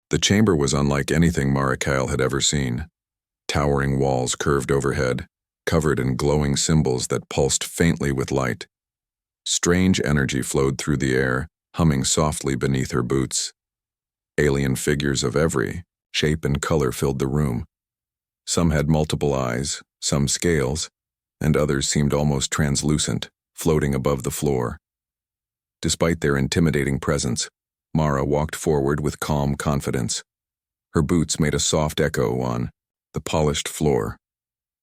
The chamber was unlike anything Marikael had ever seen. Towering walls curved overhead, covered in glowing symbols that pulsed faintly with light. Strange energy flowed through the air, humming softly beneath her boots. Alien figures of every shape and color filled the room. Some had multiple eyes, some scales, and others seemed almost translucent, floating above the floor. Despite their intimidating presence, Mara walked forward with calm confidence. Her boots made a soft echo on the polished floor.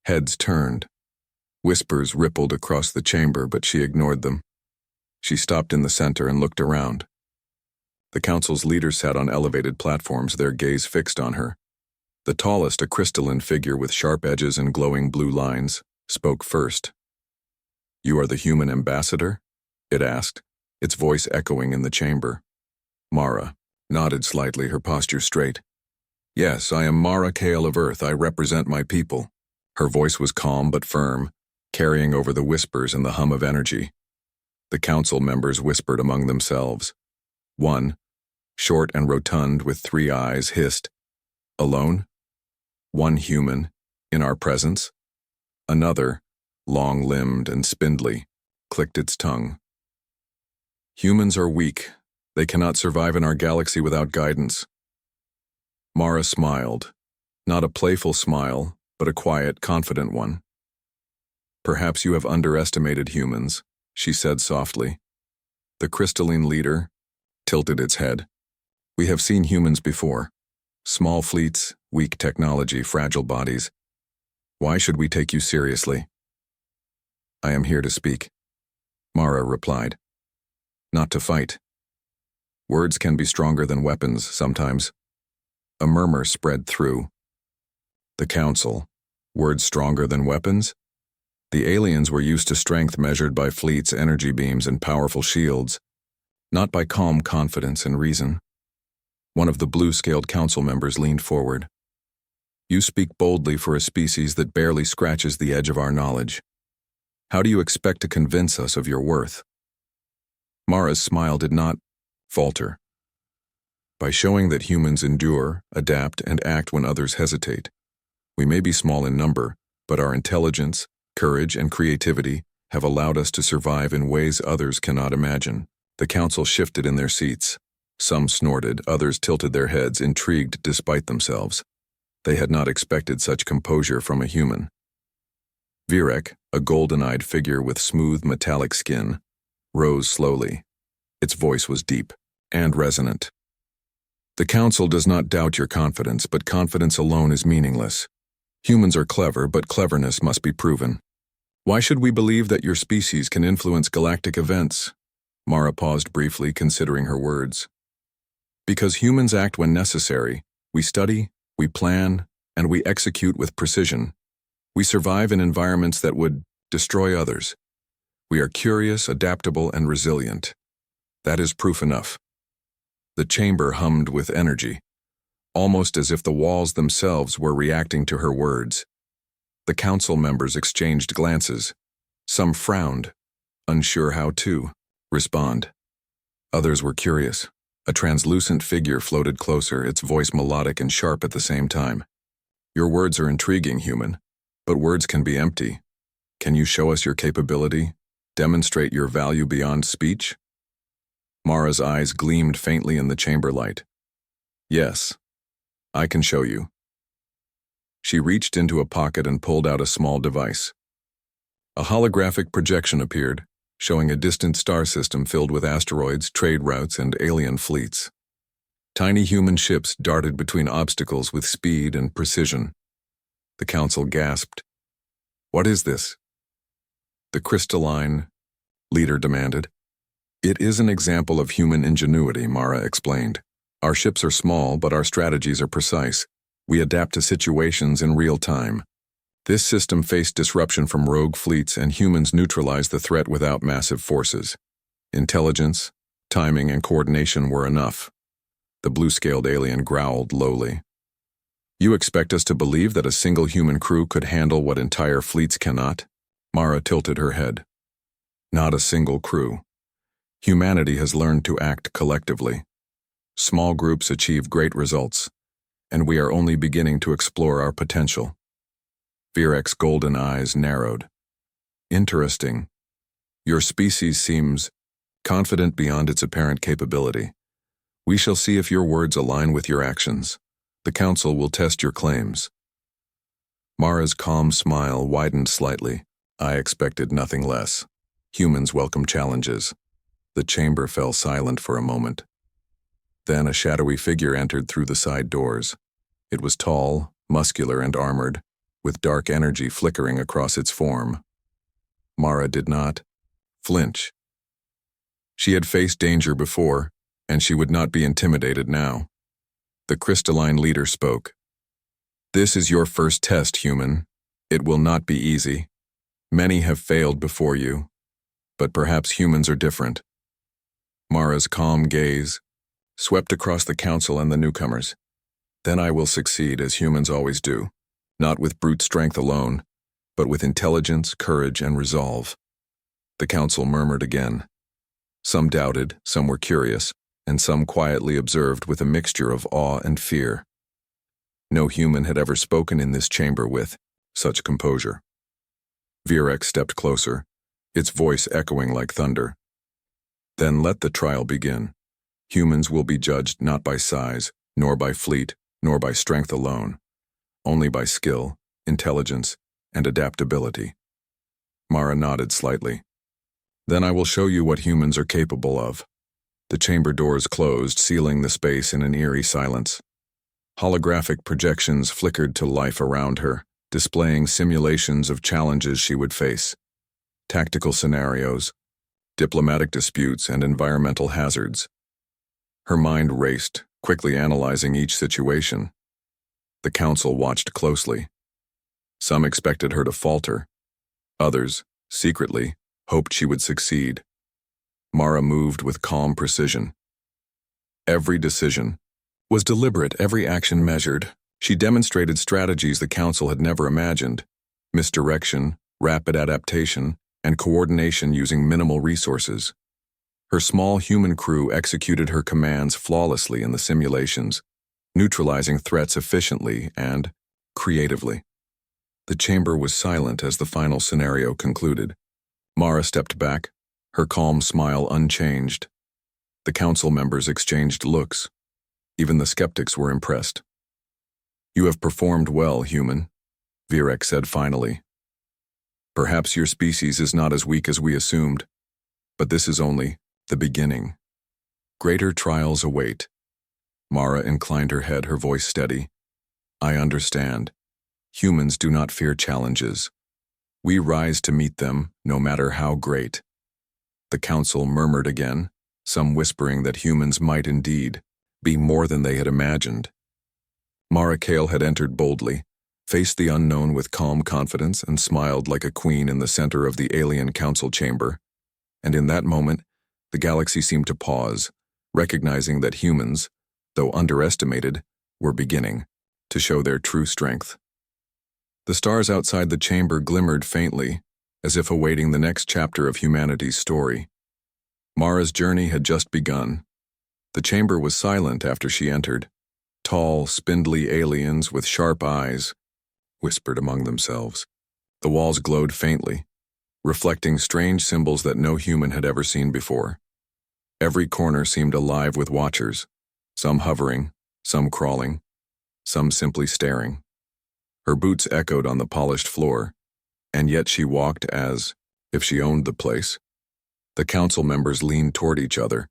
Heads turned. Whispers rippled across the chamber, but she ignored them. She stopped in the center and looked around. The council's leaders sat on elevated platforms, their gaze fixed on her. The tallest, a crystalline figure with sharp edges and glowing blue lines, spoke first. "You are the human ambassador?" it asked, its voice echoing in the chamber. Mara nodded slightly, her posture straight. "Yes, I am Marikael of Earth. I represent my people." Her voice was calm but firm, carrying over the whispers and the hum of energy. The council members whispered among themselves. One, short and rotund with 3 eyes, hissed, "Alone? One human, in our presence?" Another, long-limbed and spindly, clicked its tongue. "Humans are weak. They cannot survive in our galaxy without guidance." Mara smiled, not a playful smile, but a quiet, confident one. "Perhaps you have underestimated humans," she said softly. The crystalline leader tilted its head. "We have seen humans before. Small fleets, weak technology, fragile bodies. Why should we take you seriously?" "I am here to speak," Mara replied. "Not to fight. Words can be stronger than weapons sometimes." A murmur spread through the council. Words stronger than weapons? The aliens were used to strength measured by fleets, energy beams, and powerful shields, not by calm confidence and reason. One of the blue-scaled council members leaned forward. "You speak boldly for a species that barely scratches the edge of our knowledge. How do you expect to convince us of your worth?" Mara's smile did not falter. "By showing that humans endure, adapt, and act when others hesitate. We may be small in number, but our intelligence, courage, and creativity have allowed us to survive in ways others cannot imagine." The council shifted in their seats. Some snorted, others tilted their heads, intrigued despite themselves. They had not expected such composure from a human. Virek, a golden-eyed figure with smooth metallic skin, rose slowly. Its voice was deep and resonant. "The council does not doubt your confidence, but confidence alone is meaningless. Humans are clever, but cleverness must be proven. Why should we believe that your species can influence galactic events?" Mara paused briefly, considering her words. "Because humans act when necessary. We study, we plan, and we execute with precision. We survive in environments that would destroy others. We are curious, adaptable, and resilient. That is proof enough." The chamber hummed with energy, almost as if the walls themselves were reacting to her words. The council members exchanged glances. Some frowned, unsure how to respond. Others were curious. A translucent figure floated closer, its voice melodic and sharp at the same time. "Your words are intriguing, human, but words can be empty. Can you show us your capability? Demonstrate your value beyond speech?" Mara's eyes gleamed faintly in the chamber light. "Yes, I can show you." She reached into a pocket and pulled out a small device. A holographic projection appeared, showing a distant star system filled with asteroids, trade routes, and alien fleets. Tiny human ships darted between obstacles with speed and precision. The council gasped. "What is this?" The crystalline leader demanded. "It is an example of human ingenuity," Mara explained. "Our ships are small, but our strategies are precise. We adapt to situations in real time. This system faced disruption from rogue fleets, and humans neutralized the threat without massive forces. Intelligence, timing, and coordination were enough." The blue-scaled alien growled lowly. "You expect us to believe that a single human crew could handle what entire fleets cannot?" Mara tilted her head. "Not a single crew. Humanity has learned to act collectively. Small groups achieve great results, and we are only beginning to explore our potential. Virek's golden eyes narrowed. Interesting. Your species seems confident beyond its apparent capability. We shall see if your words align with your actions. The council will test your claims. Mara's calm smile widened slightly. I expected nothing less. Humans welcome challenges. The chamber fell silent for a moment. Then a shadowy figure entered through the side doors. It was tall, muscular, and armored, with dark energy flickering across its form. Mara did not flinch. She had faced danger before, and she would not be intimidated now. The crystalline leader spoke. This is your first test, human. It will not be easy. Many have failed before you, but perhaps humans are different. Mara's calm gaze swept across the council and the newcomers. Then I will succeed as humans always do, not with brute strength alone, but with intelligence, courage, and resolve. The council murmured again. Some doubted, some were curious, and some quietly observed with a mixture of awe and fear. No human had ever spoken in this chamber with such composure. Virek stepped closer, its voice echoing like thunder. Then let the trial begin. Humans will be judged not by size, nor by fleet, nor by strength alone, only by skill, intelligence, and adaptability. Mara nodded slightly. Then I will show you what humans are capable of. The chamber doors closed, sealing the space in an eerie silence. Holographic projections flickered to life around her, displaying simulations of challenges she would face. Tactical scenarios, diplomatic disputes, and environmental hazards. Her mind raced, quickly analyzing each situation. The council watched closely. Some expected her to falter. Others, secretly, hoped she would succeed. Mara moved with calm precision. Every decision was deliberate, every action measured. She demonstrated strategies the council had never imagined: misdirection, rapid adaptation, and coordination using minimal resources. Her small human crew executed her commands flawlessly in the simulations, neutralizing threats efficiently and creatively. The chamber was silent as the final scenario concluded. Mara stepped back, her calm smile unchanged. The council members exchanged looks. Even the skeptics were impressed. You have performed well, human, Virek said finally. Perhaps your species is not as weak as we assumed, but this is only the beginning. Greater trials await. Mara inclined her head, her voice steady. I understand. Humans do not fear challenges. We rise to meet them, no matter how great. The council murmured again, some whispering that humans might indeed be more than they had imagined. Mara Kale had entered boldly, faced the unknown with calm confidence, and smiled like a queen in the center of the alien council chamber. And in that moment, the galaxy seemed to pause, recognizing that humans, though underestimated, were beginning to show their true strength. The stars outside the chamber glimmered faintly, as if awaiting the next chapter of humanity's story. Mara's journey had just begun. The chamber was silent after she entered. Tall, spindly aliens with sharp eyes whispered among themselves. The walls glowed faintly, reflecting strange symbols that no human had ever seen before. Every corner seemed alive with watchers, some hovering, some crawling, some simply staring. Her boots echoed on the polished floor, and yet she walked as if she owned the place. The council members leaned toward each other.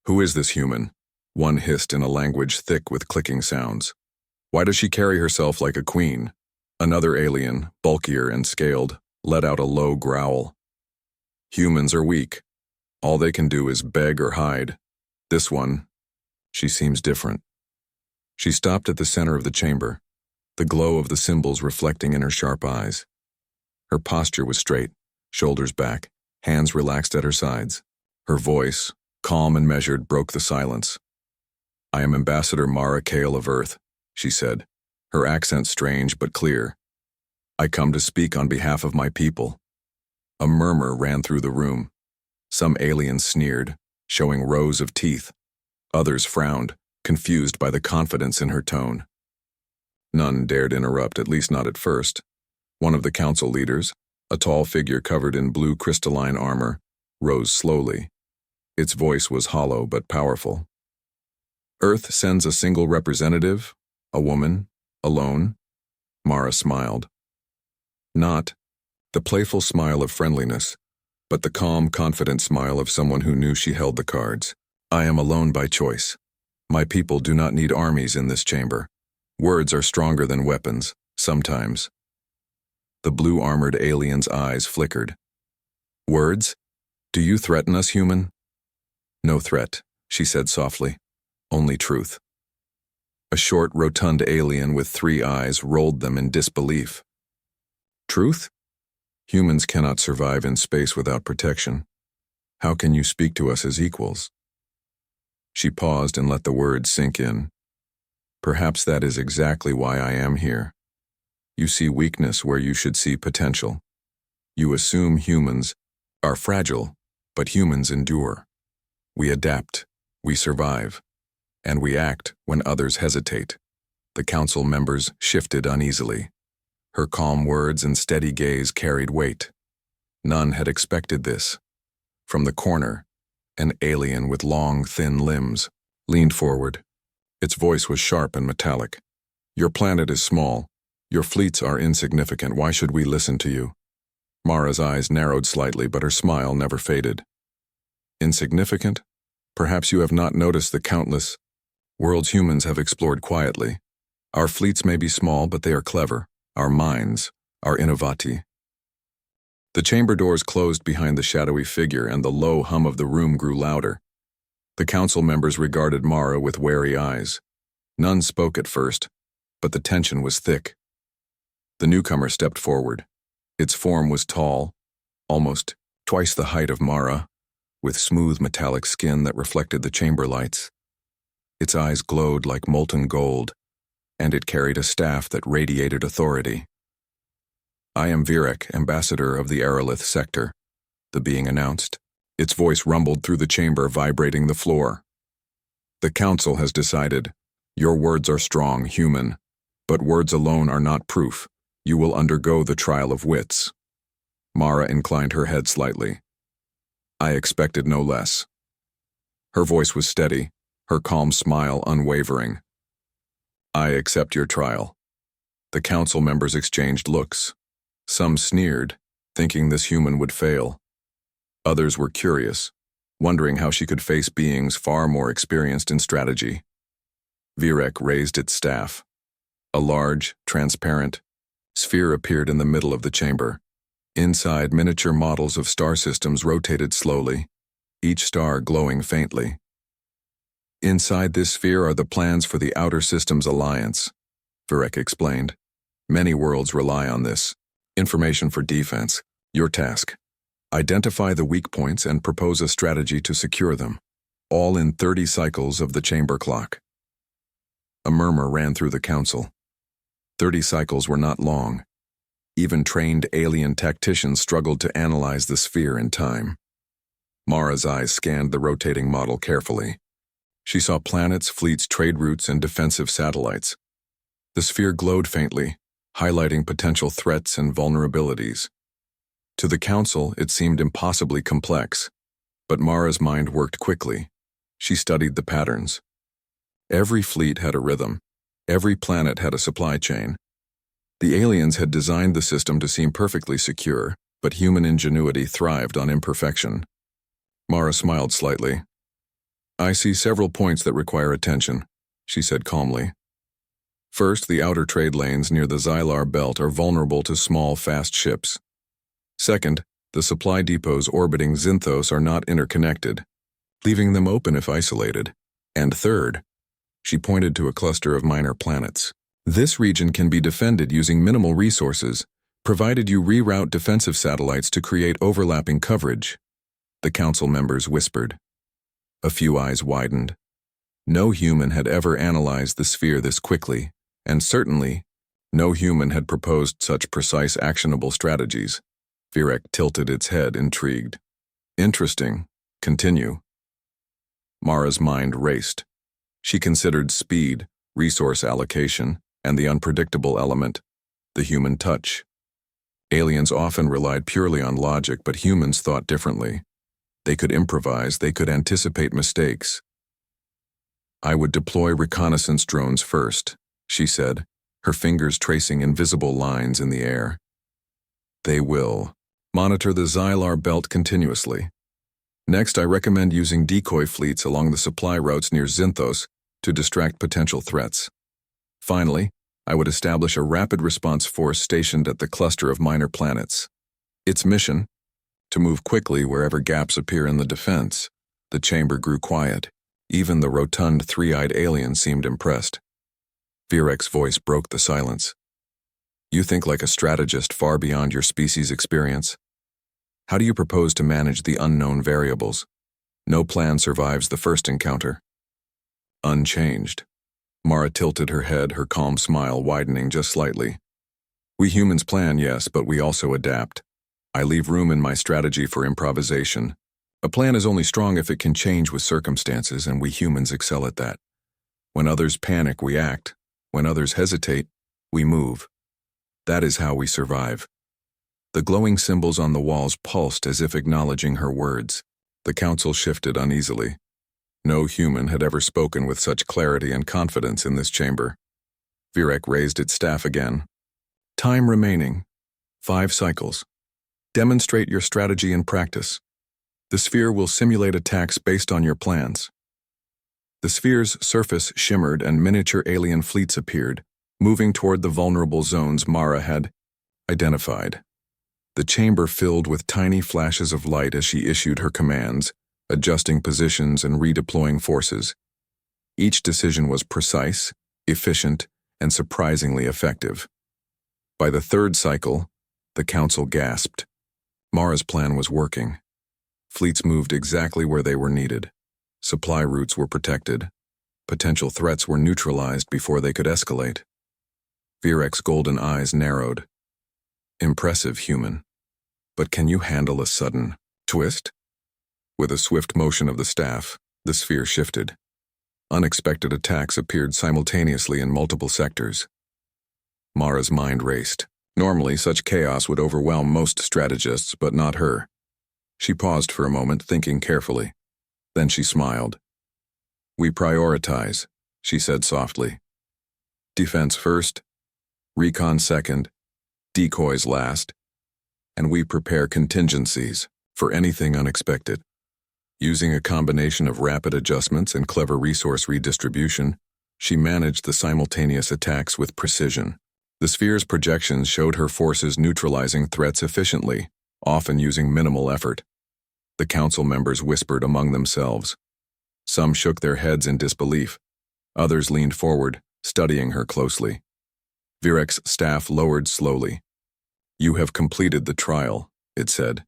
Who is this human? One hissed in a language thick with clicking sounds. Why does she carry herself like a queen? Another alien, bulkier and scaled, let out a low growl. Humans are weak. All they can do is beg or hide. This one, she seems different. She stopped at the center of the chamber, the glow of the symbols reflecting in her sharp eyes. Her posture was straight, shoulders back, hands relaxed at her sides. Her voice, calm and measured, broke the silence. I am Ambassador Mara Kale of Earth, she said, her accent strange but clear. I come to speak on behalf of my people. A murmur ran through the room. Some alien sneered, showing rows of teeth. Others frowned, confused by the confidence in her tone. None dared interrupt, at least not at first. One of the council leaders, a tall figure covered in blue crystalline armor, rose slowly. Its voice was hollow but powerful. Earth sends a single representative, a woman, alone? Mara smiled. Not the playful smile of friendliness, but the calm, confident smile of someone who knew she held the cards. I am alone by choice. My people do not need armies in this chamber. Words are stronger than weapons, sometimes. The blue-armored alien's eyes flickered. Words? Do you threaten us, human? No threat, she said softly. Only truth. A short, rotund alien with 3 eyes rolled them in disbelief. Truth? Humans cannot survive in space without protection. How can you speak to us as equals? She paused and let the words sink in. Perhaps that is exactly why I am here. You see weakness where you should see potential. You assume humans are fragile, but humans endure. We adapt, we survive, and we act when others hesitate. The council members shifted uneasily. Her calm words and steady gaze carried weight. None had expected this. From the corner, an alien with long, thin limbs leaned forward. Its voice was sharp and metallic. Your planet is small. Your fleets are insignificant. Why should we listen to you? Mara's eyes narrowed slightly, but her smile never faded. Insignificant? Perhaps you have not noticed the countless worlds humans have explored quietly. Our fleets may be small, but they are clever. Our minds are innovati. The chamber doors closed behind the shadowy figure, and the low hum of the room grew louder. The council members regarded Mara with wary eyes. None spoke at first, but the tension was thick. The newcomer stepped forward. Its form was tall, almost twice the height of Mara, with smooth metallic skin that reflected the chamber lights. Its eyes glowed like molten gold, and it carried a staff that radiated authority. I am Virek, ambassador of the Aerolith sector, the being announced. Its voice rumbled through the chamber, vibrating the floor. The council has decided. Your words are strong, human, but words alone are not proof. You will undergo the trial of wits. Mara inclined her head slightly. I expected no less. Her voice was steady, her calm smile unwavering. I accept your trial. The council members exchanged looks. Some sneered, thinking this human would fail. Others were curious, wondering how she could face beings far more experienced in strategy. Virek raised its staff. A large, transparent sphere appeared in the middle of the chamber. Inside, miniature models of star systems rotated slowly, each star glowing faintly. Inside this sphere are the plans for the Outer Systems Alliance, Virek explained. Many worlds rely on this. Information for defense. Your task. Identify the weak points and propose a strategy to secure them, all in 30 cycles of the chamber clock. A murmur ran through the council. 30 cycles were not long. Even trained alien tacticians struggled to analyze the sphere in time. Mara's eyes scanned the rotating model carefully. She saw planets, fleets, trade routes, and defensive satellites. The sphere glowed faintly, highlighting potential threats and vulnerabilities. To the council, it seemed impossibly complex, but Mara's mind worked quickly. She studied the patterns. Every fleet had a rhythm. Every planet had a supply chain. The aliens had designed the system to seem perfectly secure, but human ingenuity thrived on imperfection. Mara smiled slightly. I see several points that require attention, she said calmly. First, the outer trade lanes near the Xylar belt are vulnerable to small, fast ships. Second, the supply depots orbiting Zinthos are not interconnected, leaving them open if isolated. And third, she pointed to a cluster of minor planets. This region can be defended using minimal resources, provided you reroute defensive satellites to create overlapping coverage. The council members whispered. A few eyes widened. No human had ever analyzed the sphere this quickly, and certainly, no human had proposed such precise, actionable strategies. Virek tilted its head, intrigued. Interesting. Continue. Mara's mind raced. She considered speed, resource allocation, and the unpredictable element, the human touch. Aliens often relied purely on logic, but humans thought differently. They could improvise, they could anticipate mistakes. "I would deploy reconnaissance drones first," she said, her fingers tracing invisible lines in the air. "They will monitor the Xylar belt continuously. Next, I recommend using decoy fleets along the supply routes near Zinthos to distract potential threats. Finally, I would establish a rapid response force stationed at the cluster of minor planets. Its mission? To move quickly wherever gaps appear in the defense." The chamber grew quiet. Even the rotund, three-eyed alien seemed impressed. Virek's voice broke the silence. "You think like a strategist far beyond your species' experience. How do you propose to manage the unknown variables? No plan survives the first encounter." "Unchanged." Mara tilted her head, her calm smile widening just slightly. "We humans plan, yes, but we also adapt. I leave room in my strategy for improvisation. A plan is only strong if it can change with circumstances, and we humans excel at that. When others panic, we act. When others hesitate, we move. That is how we survive." The glowing symbols on the walls pulsed as if acknowledging her words. The council shifted uneasily. No human had ever spoken with such clarity and confidence in this chamber. Virek raised its staff again. "Time remaining. 5 cycles. Demonstrate your strategy in practice. The sphere will simulate attacks based on your plans." The sphere's surface shimmered and miniature alien fleets appeared, moving toward the vulnerable zones Mara had identified. The chamber filled with tiny flashes of light as she issued her commands, adjusting positions and redeploying forces. Each decision was precise, efficient, and surprisingly effective. By the 3rd cycle, the council gasped. Mara's plan was working. Fleets moved exactly where they were needed. Supply routes were protected. Potential threats were neutralized before they could escalate. Virek's golden eyes narrowed. "Impressive, human. But can you handle a sudden twist?" With a swift motion of the staff, the sphere shifted. Unexpected attacks appeared simultaneously in multiple sectors. Mara's mind raced. Normally, such chaos would overwhelm most strategists, but not her. She paused for a moment, thinking carefully. Then she smiled. "We prioritize," she said softly. "Defense first, recon second, decoys last, and we prepare contingencies for anything unexpected." Using a combination of rapid adjustments and clever resource redistribution, she managed the simultaneous attacks with precision. The sphere's projections showed her forces neutralizing threats efficiently, often using minimal effort. The council members whispered among themselves. Some shook their heads in disbelief. Others leaned forward, studying her closely. Virek's staff lowered slowly. "You have completed the trial," it said.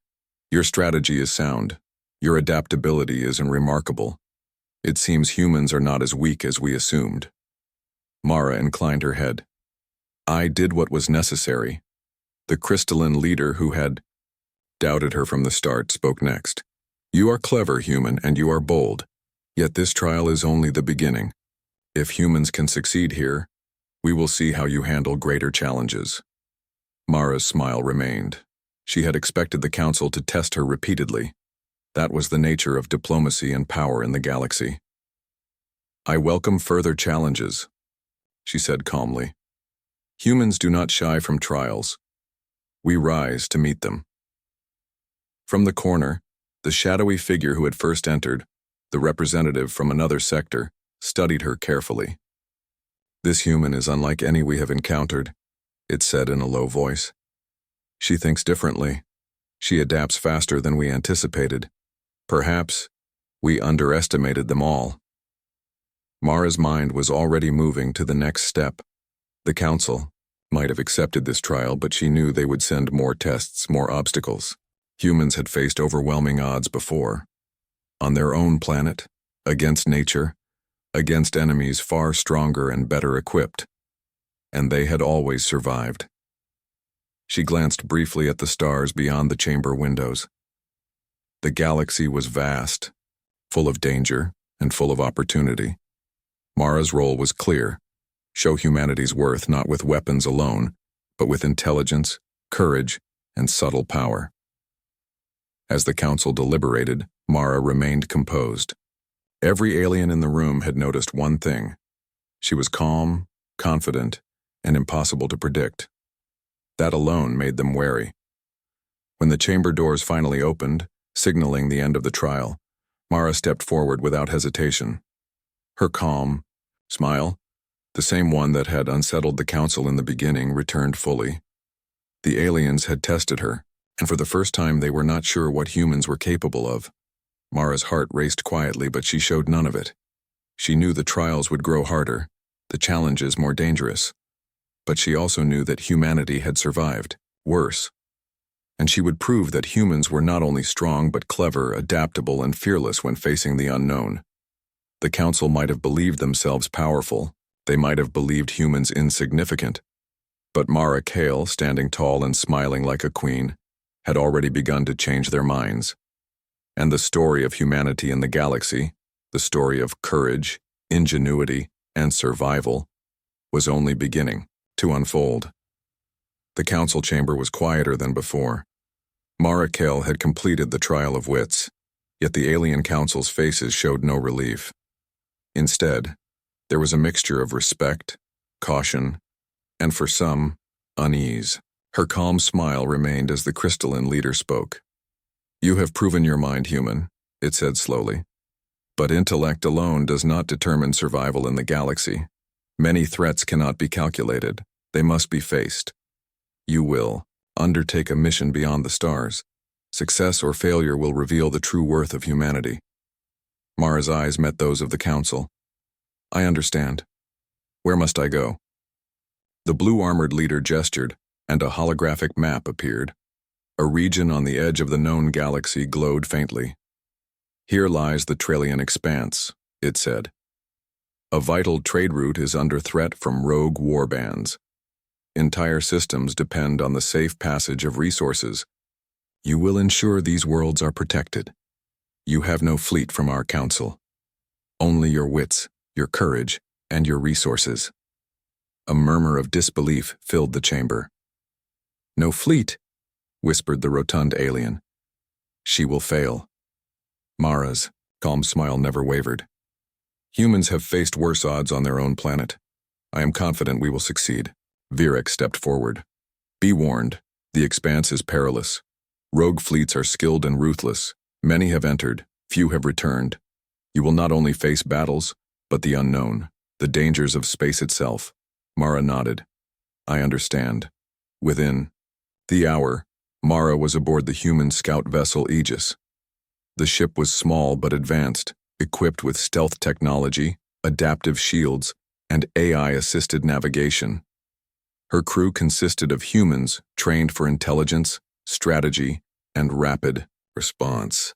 "Your strategy is sound. Your adaptability is remarkable. It seems humans are not as weak as we assumed." Mara inclined her head. "I did what was necessary." The crystalline leader who had doubted her from the start spoke next. "You are clever, human, and you are bold. Yet this trial is only the beginning. If humans can succeed here, we will see how you handle greater challenges." Mara's smile remained. She had expected the council to test her repeatedly. That was the nature of diplomacy and power in the galaxy. "I welcome further challenges," she said calmly. "Humans do not shy from trials. We rise to meet them." From the corner, the shadowy figure who had first entered, the representative from another sector, studied her carefully. "This human is unlike any we have encountered," it said in a low voice. "She thinks differently. She adapts faster than we anticipated. Perhaps we underestimated them all." Mara's mind was already moving to the next step. The council might have accepted this trial, but she knew they would send more tests, more obstacles. Humans had faced overwhelming odds before. On their own planet, against nature, against enemies far stronger and better equipped. And they had always survived. She glanced briefly at the stars beyond the chamber windows. The galaxy was vast, full of danger, and full of opportunity. Mara's role was clear: show humanity's worth not with weapons alone, but with intelligence, courage, and subtle power. As the council deliberated, Mara remained composed. Every alien in the room had noticed one thing: she was calm, confident, and impossible to predict. That alone made them wary. When the chamber doors finally opened, signaling the end of the trial, Mara stepped forward without hesitation. Her calm smile, the same one that had unsettled the council in the beginning, returned fully. The aliens had tested her, and for the first time they were not sure what humans were capable of. Mara's heart raced quietly, but she showed none of it. She knew the trials would grow harder, the challenges more dangerous. But she also knew that humanity had survived, worse. And she would prove that humans were not only strong but clever, adaptable, and fearless when facing the unknown. The council might have believed themselves powerful, they might have believed humans insignificant. But Mara Kale, standing tall and smiling like a queen, had already begun to change their minds. And the story of humanity in the galaxy, the story of courage, ingenuity, and survival, was only beginning to unfold. The council chamber was quieter than before. Mara Kale had completed the trial of wits, yet the alien council's faces showed no relief. Instead, there was a mixture of respect, caution, and for some, unease. Her calm smile remained as the crystalline leader spoke. "You have proven your mind, human," it said slowly. "But intellect alone does not determine survival in the galaxy. Many threats cannot be calculated. They must be faced. You will undertake a mission beyond the stars. Success or failure will reveal the true worth of humanity." Mara's eyes met those of the council. "I understand. Where must I go?" The blue-armored leader gestured, and a holographic map appeared. A region on the edge of the known galaxy glowed faintly. "Here lies the Trillian Expanse," it said. "A vital trade route is under threat from rogue warbands. Entire systems depend on the safe passage of resources. You will ensure these worlds are protected. You have no fleet from our council. Only your wits, your courage, and your resources." A murmur of disbelief filled the chamber. "No fleet?" whispered the rotund alien. "She will fail." Mara's calm smile never wavered. "Humans have faced worse odds on their own planet. I am confident we will succeed." Virek stepped forward. "Be warned, the Expanse is perilous. Rogue fleets are skilled and ruthless. Many have entered, few have returned. You will not only face battles, but the unknown, the dangers of space itself." Mara nodded. "I understand." Within the hour, Mara was aboard the human scout vessel Aegis. The ship was small but advanced, equipped with stealth technology, adaptive shields, and AI-assisted navigation. Her crew consisted of humans trained for intelligence, strategy, and rapid response.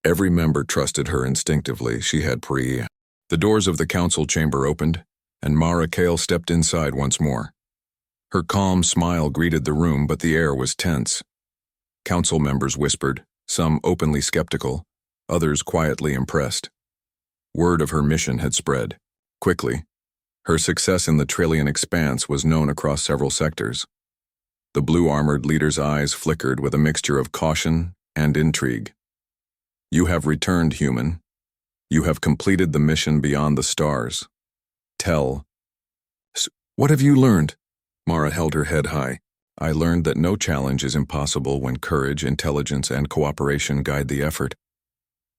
Every member trusted her instinctively. She had The doors of the council chamber opened, and Mara Kale stepped inside once more. Her calm smile greeted the room, but the air was tense. Council members whispered, some openly skeptical, others quietly impressed. Word of her mission had spread quickly. Her success in the Trillian Expanse was known across several sectors. The blue-armored leader's eyes flickered with a mixture of caution and intrigue. "You have returned, human. You have completed the mission beyond the stars. Tell." "What have you learned?" Mara held her head high. "I learned that no challenge is impossible when courage, intelligence, and cooperation guide the effort.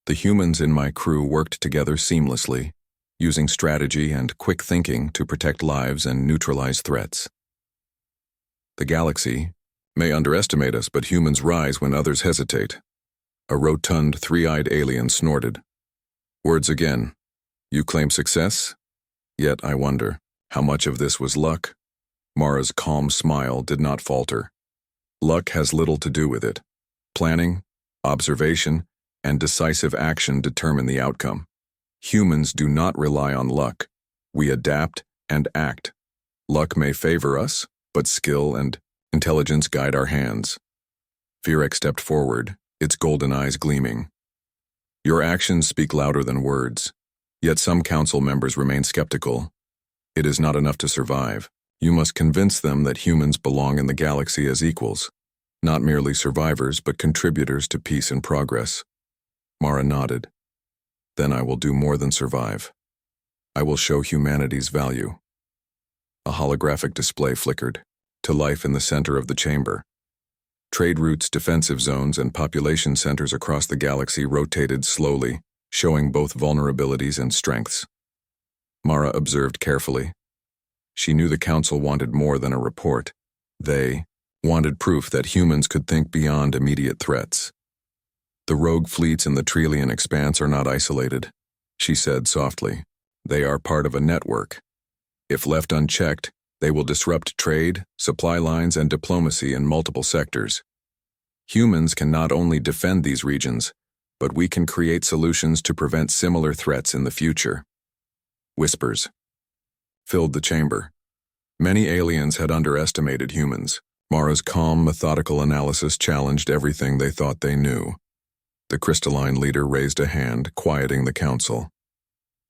The humans in my crew worked together seamlessly, using strategy and quick thinking to protect lives and neutralize threats. The galaxy may underestimate us, but humans rise when others hesitate." A rotund, three-eyed alien snorted. "Words again. You claim success? Yet I wonder, how much of this was luck?" Mara's calm smile did not falter. "Luck has little to do with it. Planning, observation, and decisive action determine the outcome. Humans do not rely on luck. We adapt and act. Luck may favor us, but skill and intelligence guide our hands." Virek stepped forward, its golden eyes gleaming. "Your actions speak louder than words. Yet some council members remain skeptical. It is not enough to survive. You must convince them that humans belong in the galaxy as equals, not merely survivors but contributors to peace and progress. Mara nodded. Then I will do more than survive. I will show humanity's value. A holographic display flickered to life in the center of the chamber. Trade routes, defensive zones, and population centers across the galaxy rotated slowly, showing both vulnerabilities and strengths. Mara observed carefully. She knew the Council wanted more than a report. They wanted proof that humans could think beyond immediate threats. The rogue fleets in the Trillian expanse are not isolated, she said softly. They are part of a network. If left unchecked, they will disrupt trade, supply lines, and diplomacy in multiple sectors. Humans can not only defend these regions, but we can create solutions to prevent similar threats in the future. Whispers filled the chamber. Many aliens had underestimated humans. Mara's calm, methodical analysis challenged everything they thought they knew. The crystalline leader raised a hand, quieting the council.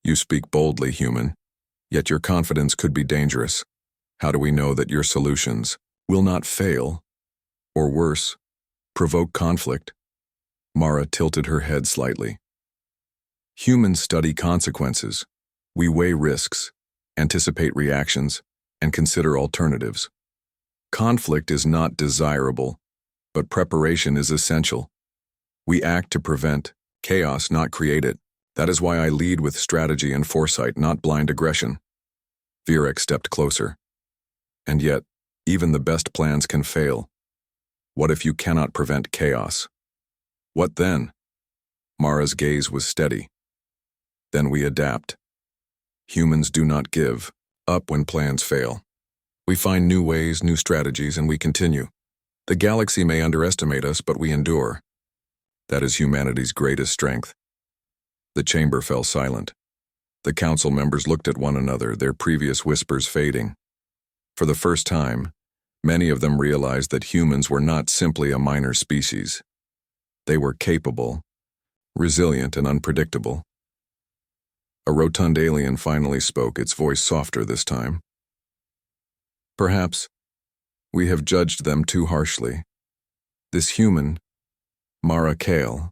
You speak boldly, human, yet your confidence could be dangerous. How do we know that your solutions will not fail, or worse, provoke conflict? Mara tilted her head slightly. Humans study consequences. We weigh risks, anticipate reactions, and consider alternatives. Conflict is not desirable, but preparation is essential. We act to prevent chaos, not create it. That is why I lead with strategy and foresight, not blind aggression. Viewership stepped closer. And yet, even the best plans can fail. What if you cannot prevent chaos? What then? Mara's gaze was steady. Then we adapt. Humans do not give up when plans fail. We find new ways, new strategies, and we continue. The galaxy may underestimate us, but we endure. That is humanity's greatest strength. The chamber fell silent. The council members looked at one another, their previous whispers fading. For the first time, many of them realized that humans were not simply a minor species. They were capable, resilient, and unpredictable. A rotund alien finally spoke, its voice softer this time. Perhaps we have judged them too harshly. This human, Mara Kale,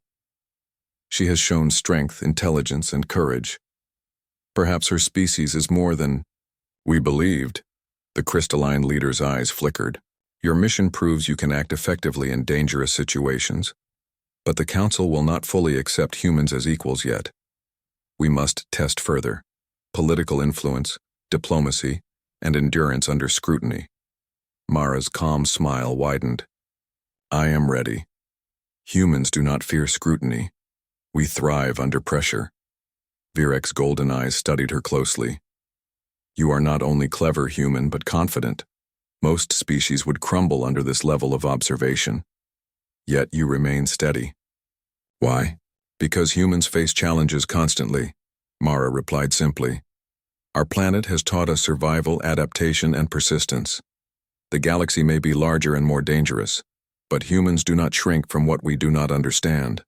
she has shown strength, intelligence, and courage. Perhaps her species is more than we believed. The crystalline leader's eyes flickered. Your mission proves you can act effectively in dangerous situations, but the Council will not fully accept humans as equals yet. We must test further. Political influence, diplomacy, and endurance under scrutiny. Mara's calm smile widened. I am ready. Humans do not fear scrutiny. We thrive under pressure. Viewership's golden eyes studied her closely. You are not only clever, human, but confident. Most species would crumble under this level of observation. Yet you remain steady. Why? Because humans face challenges constantly, Mara replied simply. Our planet has taught us survival, adaptation, and persistence. The galaxy may be larger and more dangerous, but humans do not shrink from what we do not understand.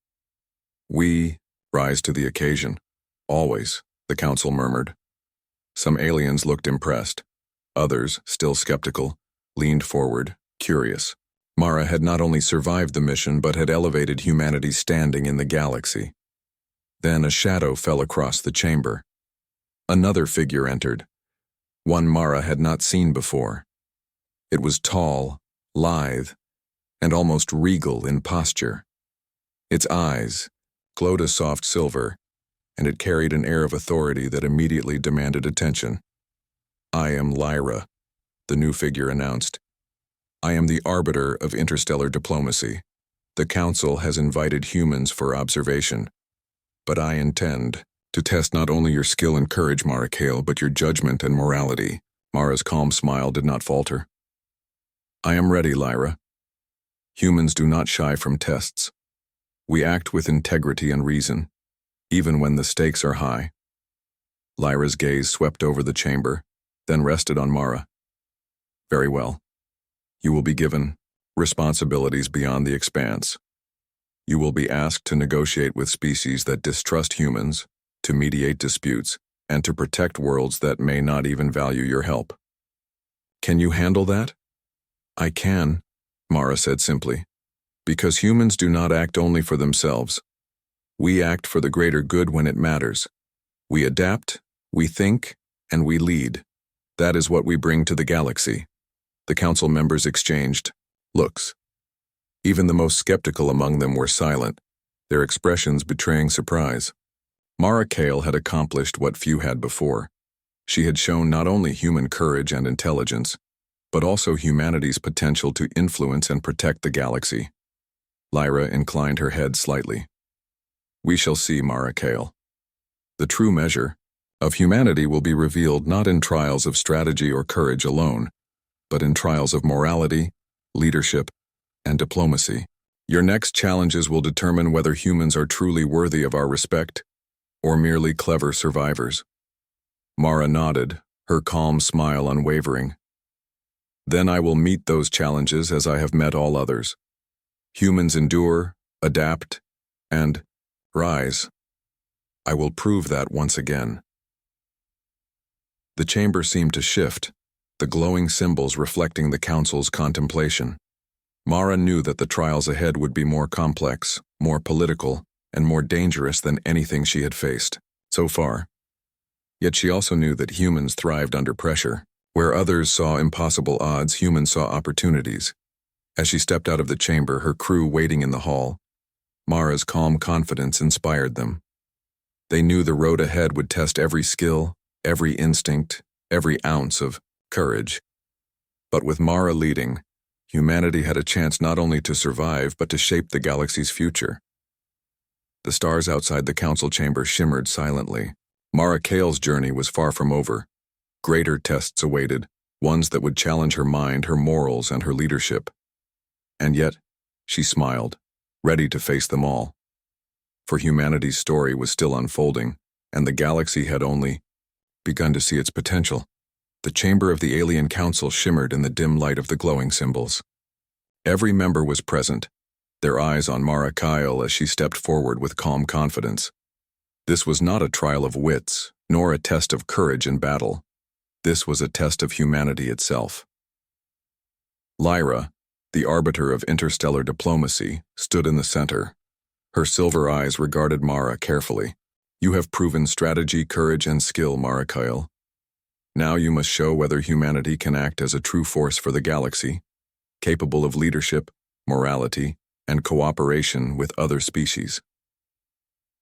We rise to the occasion. Always, the council murmured. Some aliens looked impressed. Others, still skeptical, leaned forward, curious. Mara had not only survived the mission but had elevated humanity's standing in the galaxy. Then a shadow fell across the chamber. Another figure entered, one Mara had not seen before. It was tall, lithe, and almost regal in posture. Its eyes glowed a soft silver, and it carried an air of authority that immediately demanded attention. I am Lyra, the new figure announced. I am the arbiter of interstellar diplomacy. The Council has invited humans for observation, but I intend to test not only your skill and courage, Mara Kale, but your judgment and morality. Mara's calm smile did not falter. I am ready, Lyra. Humans do not shy from tests. We act with integrity and reason, even when the stakes are high. Lyra's gaze swept over the chamber, then rested on Mara. Very well. You will be given responsibilities beyond the expanse. You will be asked to negotiate with species that distrust humans, to mediate disputes, and to protect worlds that may not even value your help. Can you handle that? I can, Mara said simply. Because humans do not act only for themselves. We act for the greater good when it matters. We adapt, we think, and we lead. That is what we bring to the galaxy. The council members exchanged looks. Even the most skeptical among them were silent, their expressions betraying surprise. Mara Kale had accomplished what few had before. She had shown not only human courage and intelligence, but also humanity's potential to influence and protect the galaxy. Lyra inclined her head slightly. We shall see, Mara Kale. The true measure of humanity will be revealed not in trials of strategy or courage alone, but in trials of morality, leadership, and diplomacy. Your next challenges will determine whether humans are truly worthy of our respect or merely clever survivors. Mara nodded, her calm smile unwavering. Then I will meet those challenges as I have met all others. Humans endure, adapt, and rise. I will prove that once again. The chamber seemed to shift, the glowing symbols reflecting the council's contemplation. Mara knew that the trials ahead would be more complex, more political, and more dangerous than anything she had faced so far. Yet she also knew that humans thrived under pressure. Where others saw impossible odds, humans saw opportunities. As she stepped out of the chamber, her crew waiting in the hall, Mara's calm confidence inspired them. They knew the road ahead would test every skill, every instinct, every ounce of courage. But with Mara leading, humanity had a chance not only to survive but to shape the galaxy's future. The stars outside the council chamber shimmered silently. Mara Kale's journey was far from over. Greater tests awaited, ones that would challenge her mind, her morals, and her leadership. And yet, she smiled, ready to face them all. For humanity's story was still unfolding, and the galaxy had only begun to see its potential. The chamber of the alien council shimmered in the dim light of the glowing symbols. Every member was present, their eyes on Mara Kale as she stepped forward with calm confidence. This was not a trial of wits, nor a test of courage in battle. This was a test of humanity itself. Lyra, the arbiter of interstellar diplomacy, stood in the center. Her silver eyes regarded Mara carefully. You have proven strategy, courage, and skill, Mara Kale. Now you must show whether humanity can act as a true force for the galaxy, capable of leadership, morality, and cooperation with other species.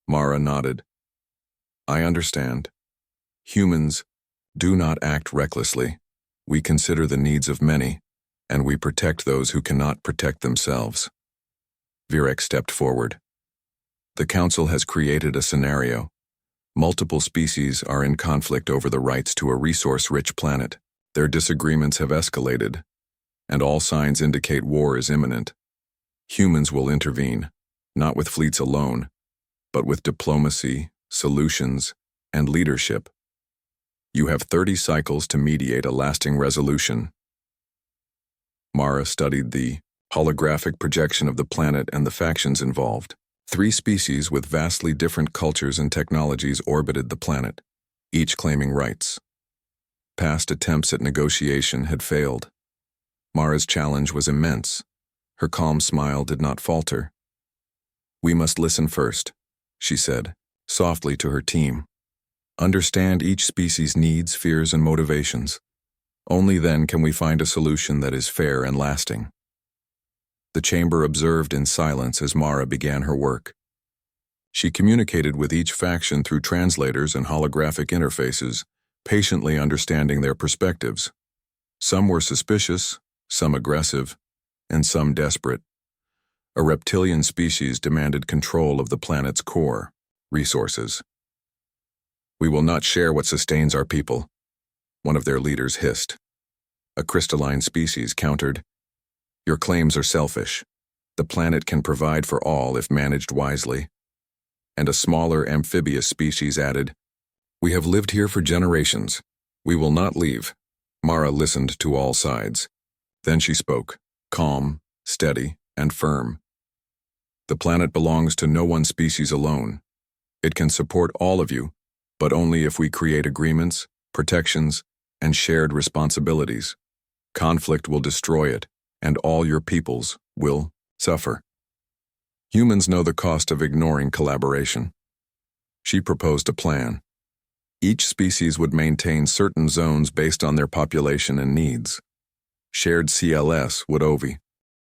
Mara nodded. I understand. Humans do not act recklessly. We consider the needs of many, and we protect those who cannot protect themselves. Virek stepped forward. The Council has created a scenario. Multiple species are in conflict over the rights to a resource-rich planet. Their disagreements have escalated, and all signs indicate war is imminent. Humans will intervene, not with fleets alone, but with diplomacy, solutions, and leadership. You have 30 cycles to mediate a lasting resolution. Mara studied the holographic projection of the planet and the factions involved. 3 species with vastly different cultures and technologies orbited the planet, each claiming rights. Past attempts at negotiation had failed. Mara's challenge was immense. Her calm smile did not falter. We must listen first, she said, softly to her team. Understand each species' needs, fears, and motivations. Only then can we find a solution that is fair and lasting. The chamber observed in silence as Mara began her work. She communicated with each faction through translators and holographic interfaces, patiently understanding their perspectives. Some were suspicious, some aggressive, and some desperate. A reptilian species demanded control of the planet's core, resources. We will not share what sustains our people, one of their leaders hissed. A crystalline species countered, Your claims are selfish. The planet can provide for all if managed wisely. And a smaller amphibious species added, We have lived here for generations. We will not leave. Mara listened to all sides. Then she spoke, calm, steady, and firm. The planet belongs to no one species alone. It can support all of you, but only if we create agreements, protections, and shared responsibilities. Conflict will destroy it, and all your peoples will suffer. Humans know the cost of ignoring collaboration. She proposed a plan. Each species would maintain certain zones based on their population and needs. Shared CLS would OVI.